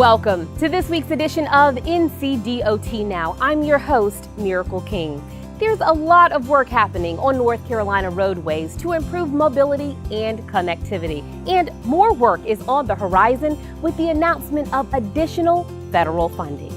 Welcome to this week's edition of NCDOT Now. I'm your host, Miracle King. There's a lot of work happening on North Carolina roadways to improve mobility and connectivity. And more work is on the horizon with the announcement of additional federal funding.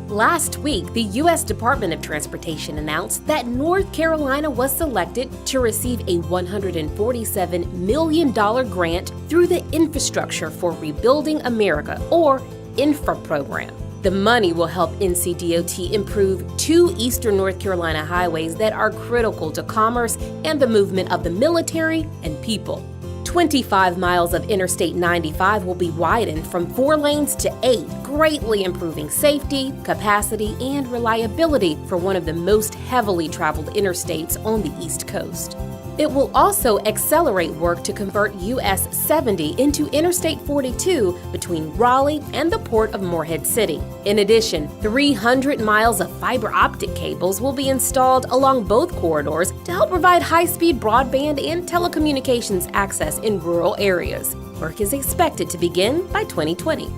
Last week, the U.S. Department of Transportation announced that North Carolina was selected to receive a $147 million grant through the Infrastructure for Rebuilding America, or INFRA program. The money will help NCDOT improve two eastern North Carolina highways that are critical to commerce and the movement of the military and people. 25 miles of Interstate 95 will be widened from 4 lanes to 8, greatly improving safety, capacity, and reliability for one of the most heavily traveled interstates on the East Coast. It will also accelerate work to convert US 70 into Interstate 42 between Raleigh and the Port of Morehead City. In addition, 300 miles of fiber optic cables will be installed along both corridors to help provide high-speed broadband and telecommunications access in rural areas. Work is expected to begin by 2020.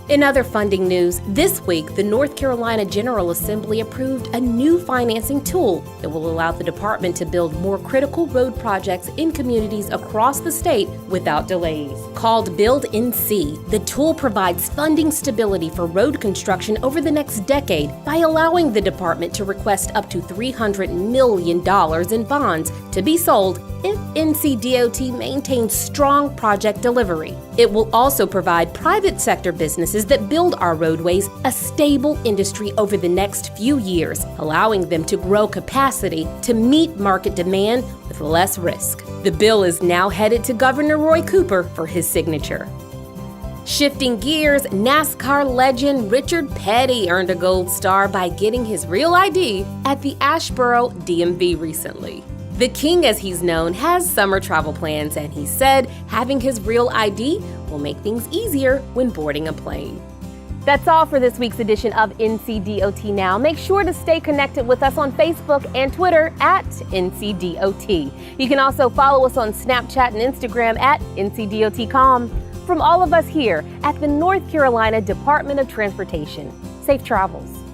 In other funding news, this week, the North Carolina General Assembly approved a new financing tool that will allow the department to build more critical road projects in communities across the state without delays. Called Build NC, the tool provides funding stability for road construction over the next decade by allowing the department to request up to $300 million in bonds to be sold if NCDOT maintains strong project delivery. It will also provide private sector businesses that build our roadways a stable industry over the next few years, allowing them to grow capacity to meet market demand with less risk. The bill is now headed to Governor Roy Cooper for his signature. Shifting gears, NASCAR legend Richard Petty earned a gold star by getting his real ID at the Asheboro DMV recently. The King, as he's known, has summer travel plans, and he said having his real ID will make things easier when boarding a plane. That's all for this week's edition of NCDOT Now. Make sure to stay connected with us on Facebook and Twitter at NCDOT. You can also follow us on Snapchat and Instagram at NCDOT.com. From all of us here at the North Carolina Department of Transportation, safe travels.